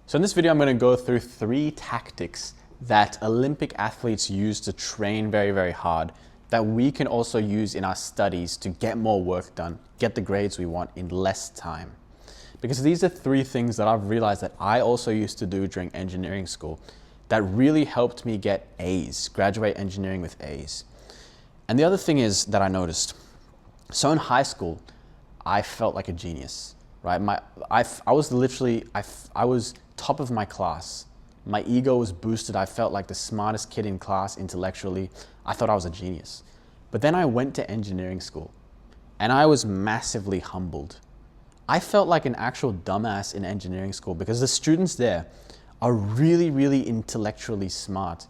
So in this video, I'm going to go through 3 tactics that Olympic athletes use to train very, very hard that we can also use in our studies to get more work done, get the grades we want in less time. Because these are 3 things that I've realized that I also used to do during engineering school that really helped me get A's, graduate engineering with A's. And the other thing is that I noticed, so in high school, I felt like a genius, right? I was top of my class. My ego was boosted. I felt like the smartest kid in class intellectually. I thought I was a genius. But then I went to engineering school and I was massively humbled. I felt like an actual dumbass in engineering school because the students there are really, really intellectually smart.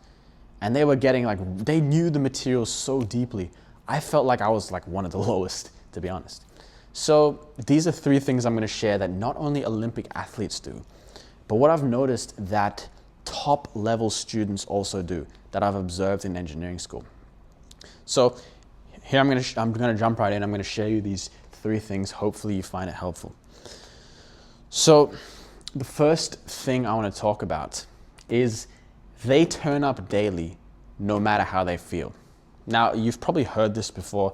And they were getting they knew the material so deeply. I felt like I was like one of the lowest, to be honest. So these are 3 things I'm going to share that not only Olympic athletes do, but what I've noticed that top level students also do, that I've observed in engineering school. So here I'm going to jump right in. I'm going to share you these 3 things. Hopefully you find it helpful. So the first thing I want to talk about is they turn up daily no matter how they feel. Now, you've probably heard this before,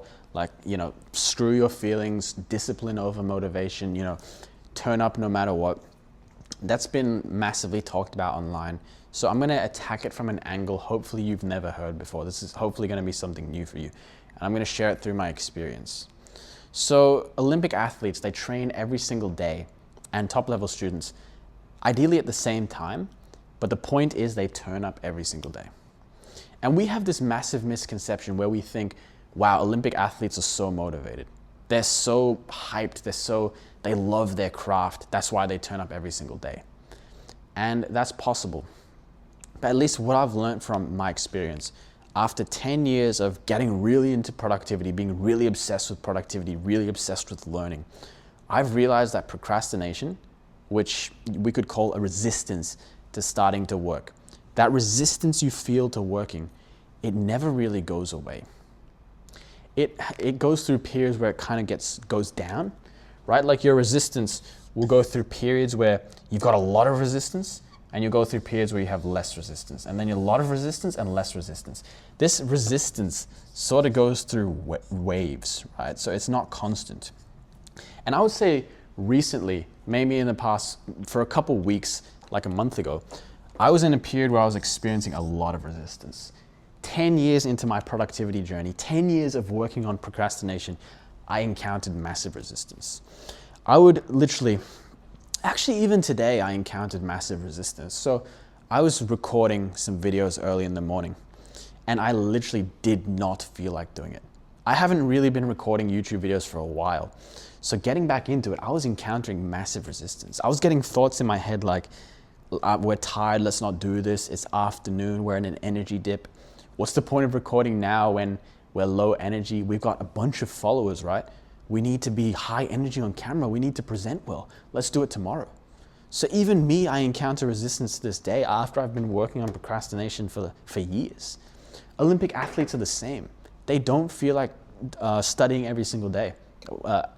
screw your feelings, discipline over motivation, turn up no matter what. That's been massively talked about online. So I'm going to attack it from an angle hopefully you've never heard before. This is hopefully going to be something new for you. And I'm going to share it through my experience. So Olympic athletes, they train every single day, and top level students, ideally at the same time, but the point is they turn up every single day. And we have this massive misconception where we think, wow, Olympic athletes are so motivated. They're so hyped, they love their craft. That's why they turn up every single day. And that's possible. But at least what I've learned from my experience, after 10 years of getting really into productivity, being really obsessed with productivity, really obsessed with learning, I've realized that procrastination, which we could call a resistance to starting to work, that resistance you feel to working, it never really goes away. It goes through periods where it kind of goes down, right? Like your resistance will go through periods where you've got a lot of resistance, and you go through periods where you have less resistance, and then a lot of resistance and less resistance. This resistance sort of goes through waves, right? So it's not constant. And I would say recently, maybe in the past, for a couple weeks, like a month ago, I was in a period where I was experiencing a lot of resistance. 10 years into my productivity journey, 10 years of working on procrastination, I encountered massive resistance. I would literally, actually even today, I encountered massive resistance. So I was recording some videos early in the morning and I literally did not feel like doing it. I haven't really been recording YouTube videos for a while. So getting back into it, I was encountering massive resistance. I was getting thoughts in my head like, we're tired, let's not do this. It's afternoon, we're in an energy dip. What's the point of recording now when we're low energy? We've got a bunch of followers, right? We need to be high energy on camera. We need to present well. Let's do it tomorrow. So even me, I encounter resistance to this day after I've been working on procrastination for years. Olympic athletes are the same. They don't feel like studying every single day,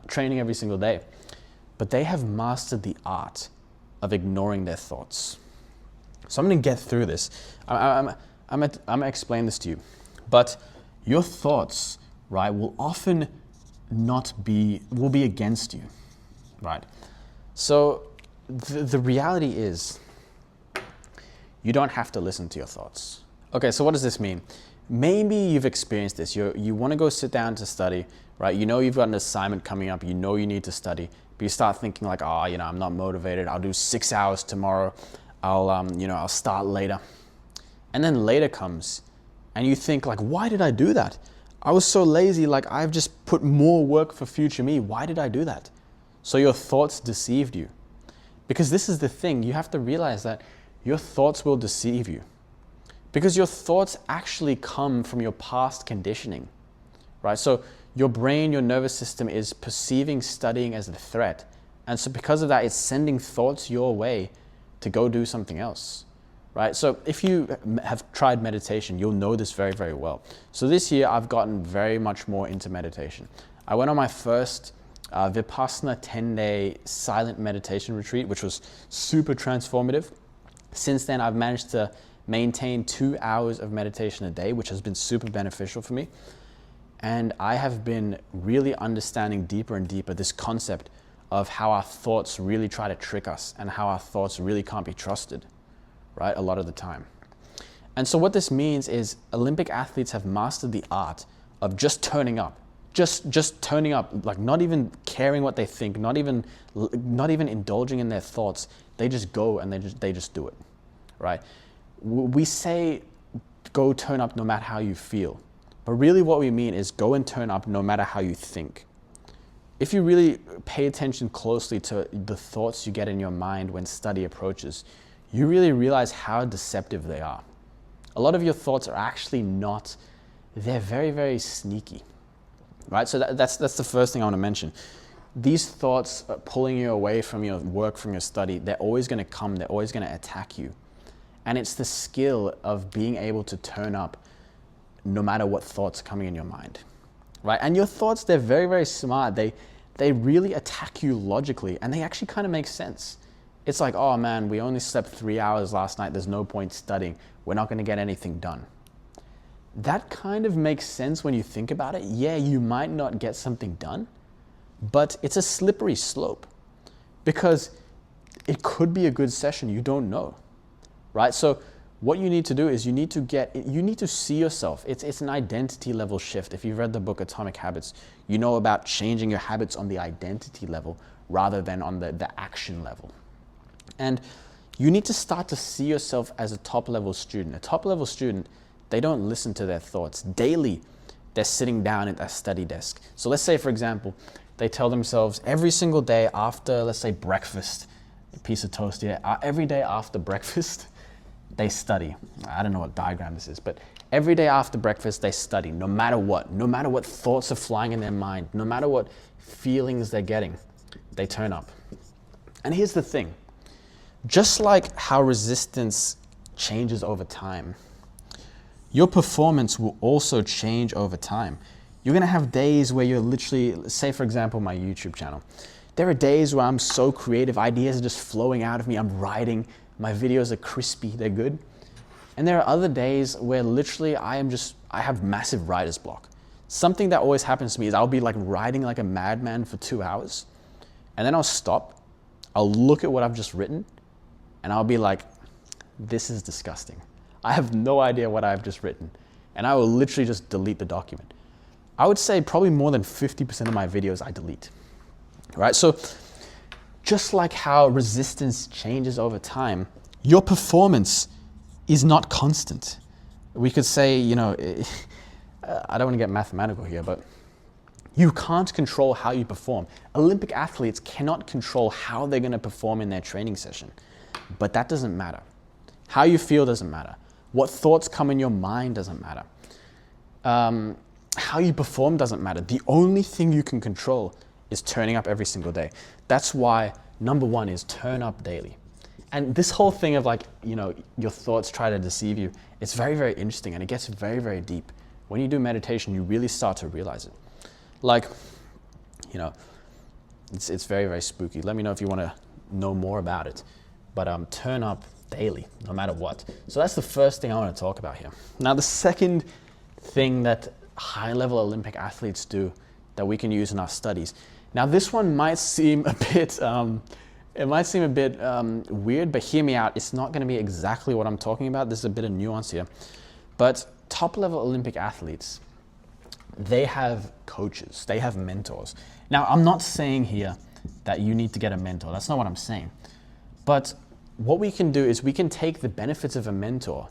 training every single day, but they have mastered the art of ignoring their thoughts. So I'm going to get through this. I'm going to explain this to you. But your thoughts, right, will often will be against you, right? So the reality is you don't have to listen to your thoughts. Okay, so what does this mean? Maybe you've experienced this. You want to go sit down to study, right? You know you've got an assignment coming up. You know you need to study, but you start thinking like, I'm not motivated. I'll do 6 hours tomorrow. I'll start later. And then later comes and you think like, why did I do that? I was so lazy, like I've just put more work for future me. Why did I do that? So your thoughts deceived you. Because this is the thing, you have to realize that your thoughts will deceive you. Because your thoughts actually come from your past conditioning, right? So your brain, your nervous system is perceiving studying as a threat. And so because of that, it's sending thoughts your way to go do something else. Right? So if you have tried meditation, you'll know this very, very well. So this year I've gotten very much more into meditation. I went on my first Vipassana 10-day silent meditation retreat, which was super transformative. Since then, I've managed to maintain 2 hours of meditation a day, which has been super beneficial for me. And I have been really understanding deeper and deeper this concept of how our thoughts really try to trick us and how our thoughts really can't be trusted, right? A lot of the time. And so what this means is Olympic athletes have mastered the art of just turning up, just turning up, like not even caring what they think, not even indulging in their thoughts. They just go and they just do it, right? We say go turn up no matter how you feel, but really what we mean is go and turn up no matter how you think. If you really pay attention closely to the thoughts you get in your mind when study approaches, you really realize how deceptive they are. A lot of your thoughts are actually not, they're very, very sneaky, right? So that's the first thing I want to mention. These thoughts are pulling you away from your work, from your study. They're always going to come, they're always going to attack you. And it's the skill of being able to turn up no matter what thoughts are coming in your mind, right? And your thoughts, they're very, very smart. They really attack you logically, and they actually kind of make sense. It's like, oh man, we only slept 3 hours last night. There's no point studying. We're not going to get anything done. That kind of makes sense when you think about it. Yeah, you might not get something done, but it's a slippery slope because it could be a good session. You don't know, right? So what you need to do is you need to see yourself. It's an identity level shift. If you've read the book Atomic Habits, you know about changing your habits on the identity level rather than on the action level. And you need to start to see yourself as a top level student. A top level student, they don't listen to their thoughts. Daily, they're sitting down at their study desk. So let's say, for example, they tell themselves every single day after, let's say, breakfast, a piece of toast here, every day after breakfast, they study. I don't know what diagram this is, but every day after breakfast, they study, no matter what thoughts are flying in their mind, no matter what feelings they're getting, they turn up. And here's the thing. Just like how resistance changes over time, your performance will also change over time. You're gonna have days where you're literally, say for example, my YouTube channel. There are days where I'm so creative, ideas are just flowing out of me, I'm writing, my videos are crispy, they're good. And there are other days where literally I have massive writer's block. Something that always happens to me is I'll be like writing like a madman for 2 hours, and then I'll stop, I'll look at what I've just written, and I'll be like, this is disgusting. I have no idea what I've just written. And I will literally just delete the document. I would say probably more than 50% of my videos I delete, right? So just like how resistance changes over time, your performance is not constant. We could say, I don't want to get mathematical here, but you can't control how you perform. Olympic athletes cannot control how they're going to perform in their training session. But that doesn't matter. How you feel doesn't matter. What thoughts come in your mind doesn't matter. How you perform doesn't matter. The only thing you can control is turning up every single day. That's why number one is turn up daily. And this whole thing of your thoughts try to deceive you, it's very, very interesting and it gets very, very deep. When you do meditation, you really start to realize it. It's very, very spooky. Let me know if you want to know more about it. But turn up daily, no matter what. So that's the first thing I want to talk about here. Now, the second thing that high-level Olympic athletes do that we can use in our studies. Now, this one might seem a bit, weird, but hear me out. It's not going to be exactly what I'm talking about. There's a bit of nuance here. But top-level Olympic athletes, they have coaches, they have mentors. Now, I'm not saying here that you need to get a mentor. That's not what I'm saying. But what we can do is we can take the benefits of a mentor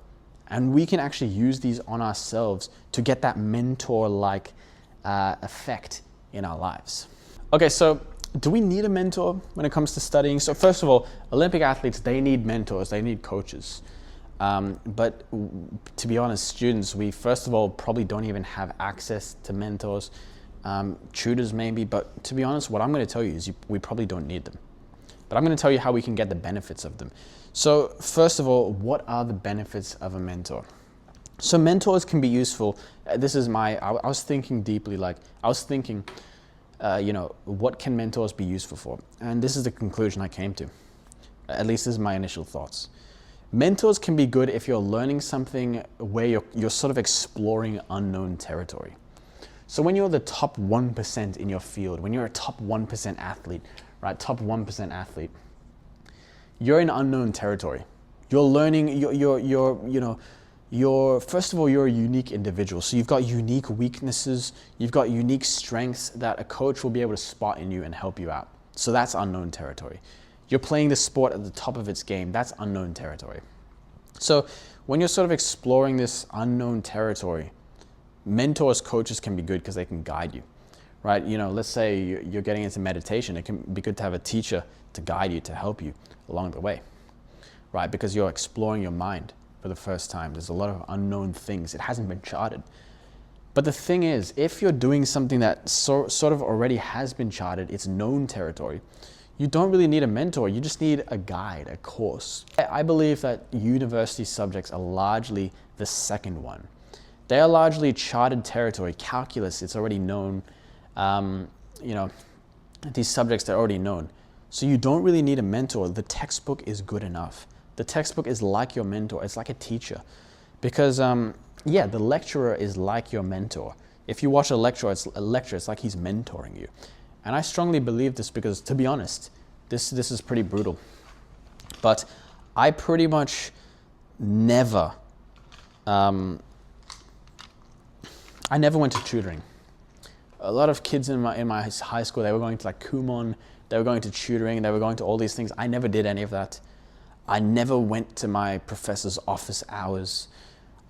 and we can actually use these on ourselves to get that mentor-like effect in our lives. Okay, so do we need a mentor when it comes to studying? So first of all, Olympic athletes, they need mentors, they need coaches. But to be honest, students, we first of all probably don't even have access to mentors, tutors maybe, but to be honest, what I'm going to tell you is we probably don't need them. But I'm going to tell you how we can get the benefits of them. So first of all, what are the benefits of a mentor? So mentors can be useful. I was thinking deeply, what can mentors be useful for? And this is the conclusion I came to. At least this is my initial thoughts. Mentors can be good if you're learning something where you're sort of exploring unknown territory. So when you're the top 1% in your field, when you're a top 1% athlete, right? Top 1% athlete, you're in unknown territory. You're learning, first of all, you're a unique individual. So you've got unique weaknesses, you've got unique strengths that a coach will be able to spot in you and help you out. So that's unknown territory. You're playing the sport at the top of its game. That's unknown territory. So when you're sort of exploring this unknown territory, mentors, coaches can be good because they can guide you, right? Let's say you're getting into meditation. It can be good to have a teacher to guide you, to help you along the way, right? Because you're exploring your mind for the first time. There's a lot of unknown things. It hasn't been charted. But the thing is, if you're doing something that sort of already has been charted, it's known territory, you don't really need a mentor. You just need a guide, a course. I believe that university subjects are largely the second one. They are largely charted territory. Calculus, it's already known. These subjects are already known. So you don't really need a mentor. The textbook is good enough. The textbook is like your mentor. It's like a teacher. Because, the lecturer is like your mentor. If you watch a lecture, it's like he's mentoring you. And I strongly believe this because, to be honest, this is pretty brutal. But I pretty much never went to tutoring. A lot of kids in my high school, they were going to like Kumon, they were going to tutoring, they were going to all these things. I never did any of that. I never went to my professor's office hours.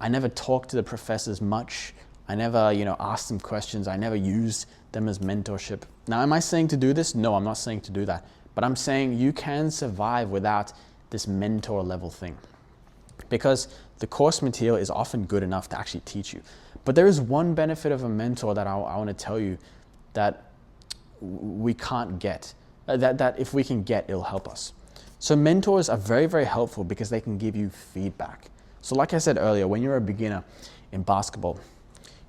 I never talked to the professors much. I never, asked them questions. I never used them as mentorship. Now, am I saying to do this? No, I'm not saying to do that. But I'm saying you can survive without this mentor level thing. Because the course material is often good enough to actually teach you. But there is one benefit of a mentor that I want to tell you that we can't get, that if we can get, it'll help us. So mentors are very, very helpful because they can give you feedback. So like I said earlier, when you're a beginner in basketball,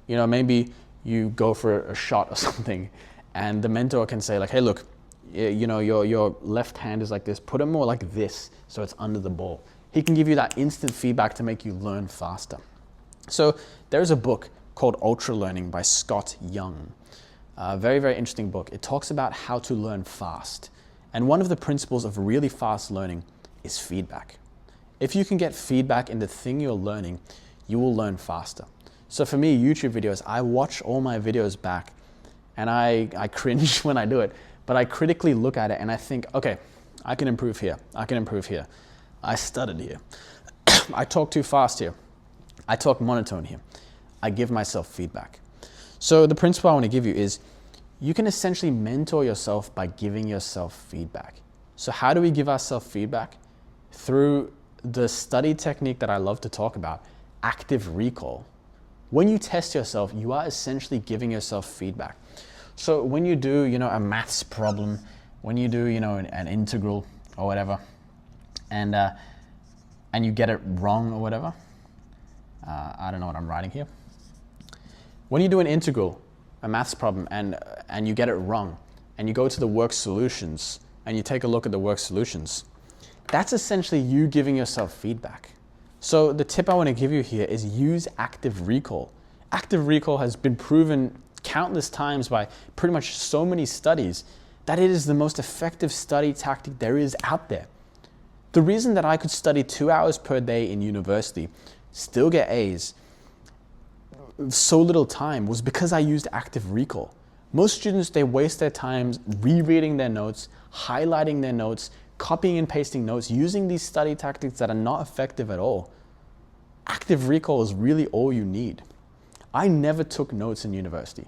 maybe you go for a shot or something and the mentor can say like, hey, look, your left hand is like this, put it more like this so it's under the ball. He can give you that instant feedback to make you learn faster. So there's a book called Ultra Learning by Scott Young. Very, very interesting book. It talks about how to learn fast. And one of the principles of really fast learning is feedback. If you can get feedback in the thing you're learning, you will learn faster. So for me, YouTube videos, I watch all my videos back and I cringe when I do it, but I critically look at it and I think, okay, I can improve here. I can improve here. I stuttered here. I talk too fast here. I talk monotone here. I give myself feedback. So the principle I want to give you is you can essentially mentor yourself by giving yourself feedback. So how do we give ourselves feedback? Through the study technique that I love to talk about, active recall. When you test yourself, you are essentially giving yourself feedback. So when you do, a maths problem, when you do, an integral or whatever, and you get it wrong or whatever, I don't know what I'm writing here. When you do an integral, a maths problem, and you get it wrong, and you go to the work solutions, and you take a look at the work solutions, that's essentially you giving yourself feedback. So the tip I want to give you here is use active recall. Active recall has been proven countless times by pretty much so many studies that it is the most effective study tactic there is out there. The reason that I could study 2 hours per day in university, still get A's, so little time was because I used active recall. Most students, they waste their time rereading their notes, highlighting their notes, copying and pasting notes, using these study tactics that are not effective at all. Active recall is really all you need. I never took notes in university.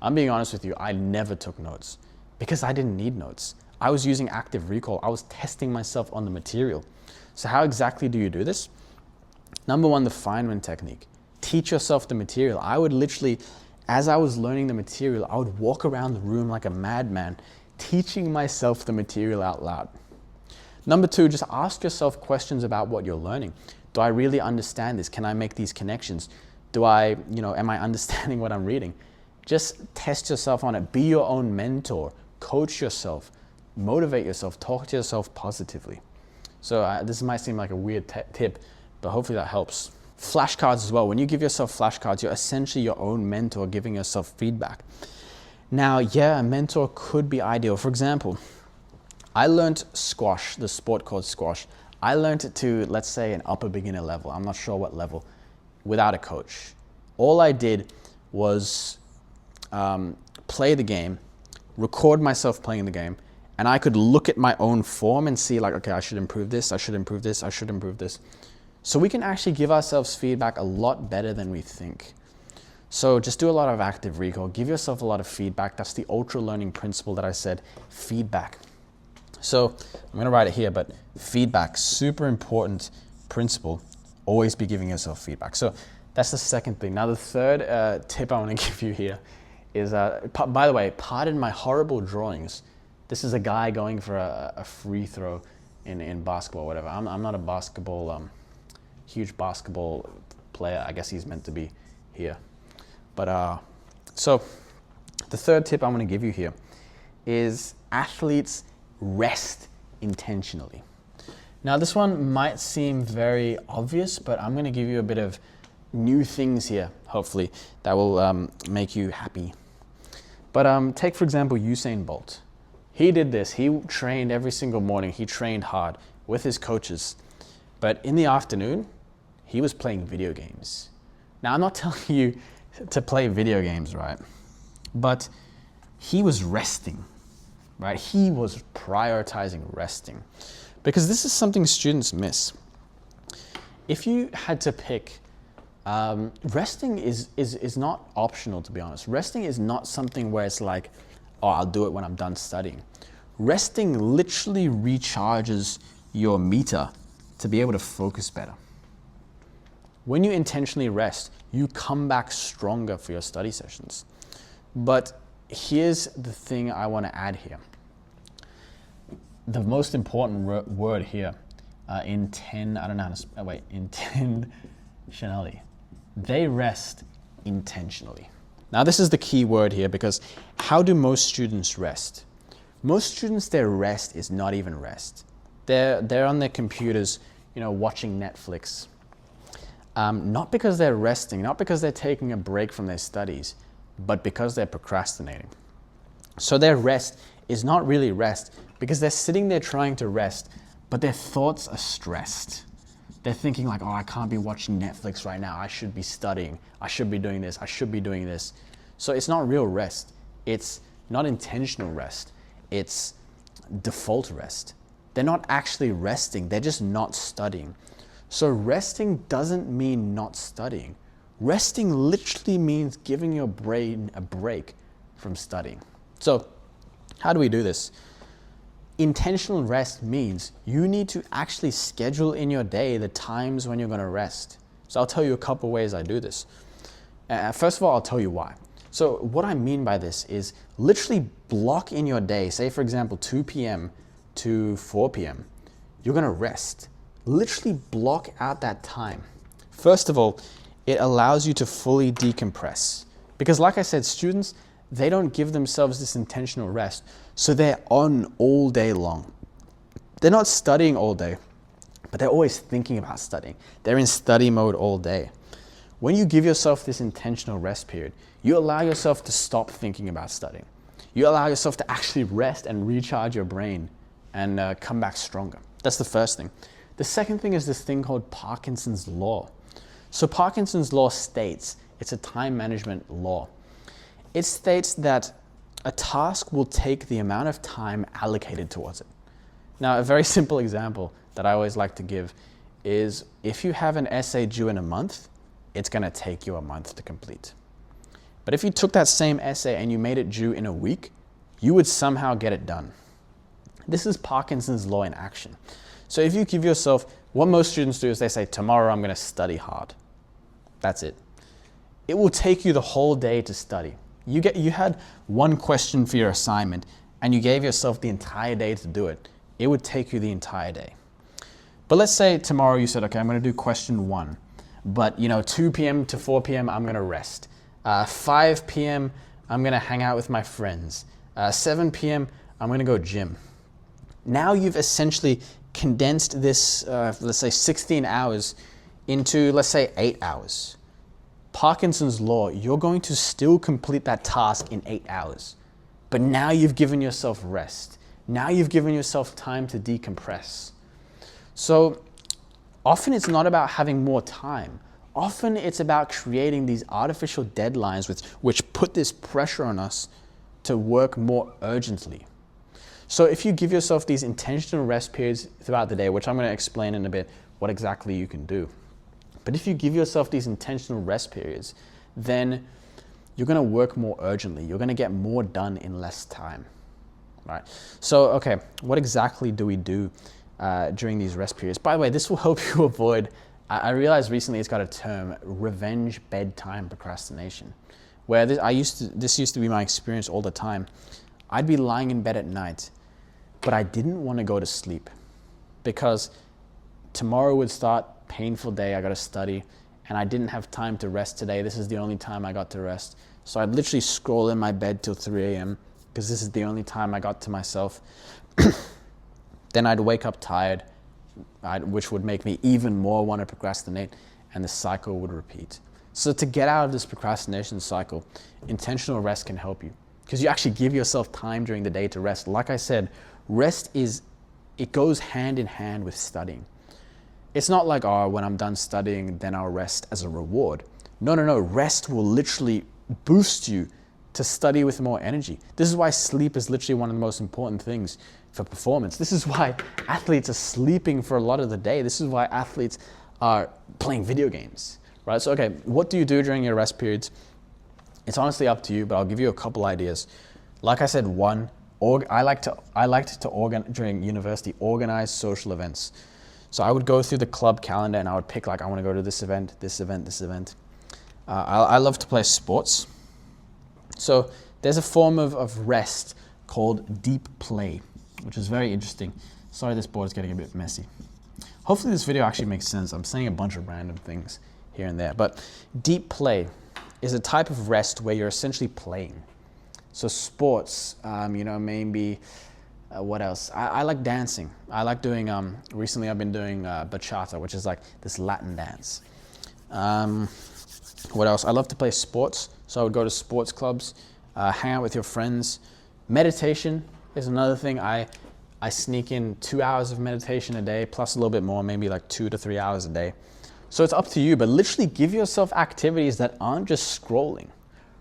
I'm being honest with you, I never took notes because I didn't need notes. I was using active recall. I was testing myself on the material. So how exactly do you do this? Number one, the Feynman technique. Teach yourself the material. I would literally, as I was learning the material, I would walk around the room like a madman, teaching myself the material out loud. Number two, just ask yourself questions about what you're learning. Do I really understand this? Can I make these connections? Am I understanding what I'm reading? Just test yourself on it. Be your own mentor. Coach yourself. Motivate yourself. Talk to yourself positively. So this might seem like a weird tip, but hopefully that helps. Flashcards as well. When you give yourself flashcards, you're essentially your own mentor giving yourself feedback. Now, yeah, a mentor could be ideal. For example, I learned squash, the sport called squash. I learned it to, let's say, an upper beginner level. I'm not sure what level, without a coach. All I did was play the game, record myself playing the game, and I could look at my own form and see like, okay, I should improve this, I should improve this, I should improve this. So we can actually give ourselves feedback a lot better than we think. So just do a lot of active recall, give yourself a lot of feedback. That's the ultra learning principle that I said, feedback. So I'm gonna write it here, but feedback, super important principle. Always be giving yourself feedback. So that's the second thing. Now the third tip I wanna give you here is, by the way, pardon my horrible drawings. This is a guy going for a free throw in basketball, whatever. I'm not a huge basketball player. I guess he's meant to be here. But so the third tip I'm gonna give you here is athletes rest intentionally. Now this one might seem very obvious, but I'm gonna give you a bit of new things here, hopefully, that will make you happy. But take, for example, Usain Bolt. He did this. He trained every single morning. He trained hard with his coaches. But in the afternoon, he was playing video games. Now, I'm not telling you to play video games, right? But he was resting, right? He was prioritizing resting. Because this is something students miss. If you had to pick, resting is not optional, to be honest. Resting is not something where it's like, oh, I'll do it when I'm done studying. Resting literally recharges your meter to be able to focus better. When you intentionally rest, you come back stronger for your study sessions. But here's the thing I want to add here. The most important word here, intentionality. They rest intentionally. Now this is the key word here, because how do most students rest? Most students, their rest is not even rest. They're on their computers, watching Netflix. Not because they're resting, not because they're taking a break from their studies, but because they're procrastinating. So their rest is not really rest, because they're sitting there trying to rest, but their thoughts are stressed. They're thinking like, oh, I can't be watching Netflix right now. I should be studying. I should be doing this. I should be doing this. So it's not real rest. It's not intentional rest. It's default rest. They're not actually resting. They're just not studying. So resting doesn't mean not studying. Resting literally means giving your brain a break from studying. So how do we do this? Intentional rest means you need to actually schedule in your day the times when you're going to rest. So I'll tell you a couple ways I do this. First of all, I'll tell you why. So what I mean by this is literally block in your day, say for example 2 p.m. to 4 p.m. You're going to rest. Literally block out that time. First of all, it allows you to fully decompress. Because like I said, students, they don't give themselves this intentional rest, so they're on all day long. They're not studying all day, but they're always thinking about studying. They're in study mode all day. When you give yourself this intentional rest period, you allow yourself to stop thinking about studying. You allow yourself to actually rest and recharge your brain and come back stronger. That's the first thing. The second thing is this thing called Parkinson's law. So Parkinson's law states, it's a time management law. It states that a task will take the amount of time allocated towards it. Now, a very simple example that I always like to give is if you have an essay due in a month, it's going to take you a month to complete. But if you took that same essay and you made it due in a week, you would somehow get it done. This is Parkinson's law in action. So if you give yourself, what most students do is they say, tomorrow I'm going to study hard. That's it. It will take you the whole day to study. You had one question for your assignment and you gave yourself the entire day to do it. It would take you the entire day. But let's say tomorrow you said, okay, I'm going to do question 1. But 2 p.m. to 4 p.m. I'm going to rest. 5 p.m. I'm gonna hang out with my friends. 7 p.m., I'm gonna go gym. Now you've essentially condensed this, let's say 16 hours into, let's say 8 hours. Parkinson's law, you're going to still complete that task in 8 hours. But now you've given yourself rest. Now you've given yourself time to decompress. So often it's not about having more time. Often it's about creating these artificial deadlines which put this pressure on us to work more urgently. So if you give yourself these intentional rest periods throughout the day, which I'm going to explain in a bit what exactly you can do. But if you give yourself these intentional rest periods, then you're going to work more urgently. You're going to get more done in less time, right? So, okay, what exactly do we do during these rest periods? By the way, this will help you avoid, I realized recently it's got a term, revenge bedtime procrastination, where this used to be my experience all the time. I'd be lying in bed at night, but I didn't want to go to sleep because tomorrow would start, painful day, I got to study, and I didn't have time to rest today. This is the only time I got to rest. So I'd literally scroll in my bed till 3 a.m. because this is the only time I got to myself. Then I'd wake up tired, which would make me even more want to procrastinate, and the cycle would repeat. So to get out of this procrastination cycle, intentional rest can help you because you actually give yourself time during the day to rest. Like I said, it goes hand in hand with studying. It's not like, oh, when I'm done studying, then I'll rest as a reward. No. Rest will literally boost you to study with more energy. This is why sleep is literally one of the most important things for performance. This is why athletes are sleeping for a lot of the day. This is why athletes are playing video games, right? So, okay, what do you do during your rest periods? It's honestly up to you, but I'll give you a couple ideas. Like I said, one, I liked to during university, organize social events. So I would go through the club calendar and I would pick like, I want to go to this event, this event, this event. I love to play sports. So there's a form of rest called deep play, which is very interesting. Sorry, this board is getting a bit messy. Hopefully this video actually makes sense. I'm saying a bunch of random things here and there, but deep play is a type of rest where you're essentially playing. So sports, maybe, what else? I like dancing. I like doing, recently I've been doing bachata, which is like this Latin dance. What else? I love to play sports. So I would go to sports clubs, hang out with your friends. Meditation is another thing. I sneak in 2 hours of meditation a day, plus a little bit more, maybe like 2 to 3 hours a day. So it's up to you, but literally give yourself activities that aren't just scrolling,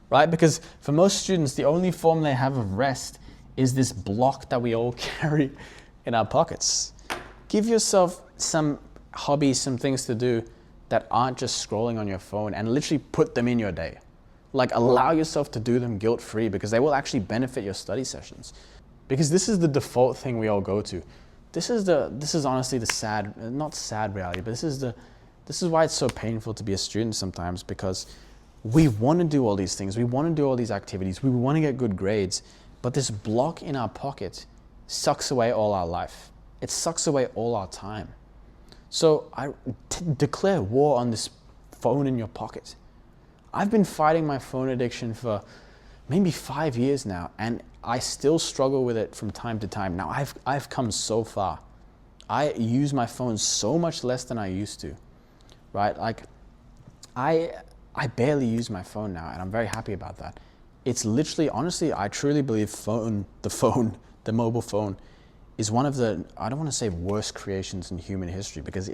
right? Because for most students, the only form they have of rest is this block that we all carry in our pockets. Give yourself some hobbies, some things to do that aren't just scrolling on your phone, and literally put them in your day. Like allow yourself to do them guilt-free because they will actually benefit your study sessions. Because this is the default thing we all go to. This is honestly the not sad reality, but this is why it's so painful to be a student sometimes, because we want to do all these things. We want to do all these activities. We want to get good grades. But this block in our pocket sucks away all our life. It sucks away all our time. So I declare war on this phone in your pocket. I've been fighting my phone addiction for maybe 5 years now, and I still struggle with it from time to time. Now I've come so far. I use my phone so much less than I used to, right? Like I barely use my phone now, and I'm very happy about that. It's literally, honestly, I truly believe the mobile phone is one of the, I don't want to say worst creations in human history, because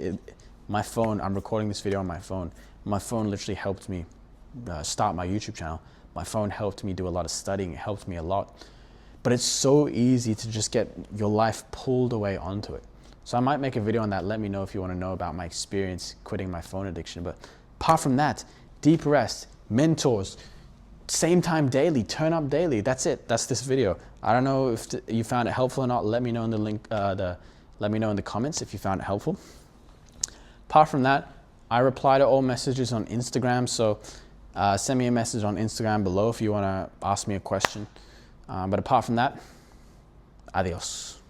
my phone, I'm recording this video on my phone. My phone literally helped me start my YouTube channel. My phone helped me do a lot of studying. It helped me a lot. But it's so easy to just get your life pulled away onto it. So I might make a video on that. Let me know if you want to know about my experience quitting my phone addiction. But apart from that, deep rest, mentors, same time daily, turn up daily. That's it. That's this video. I don't know if you found it helpful or not. Let me know in the link. Let me know in the comments if you found it helpful. Apart from that, I reply to all messages on Instagram. So send me a message on Instagram below if you want to ask me a question. But apart from that, adios.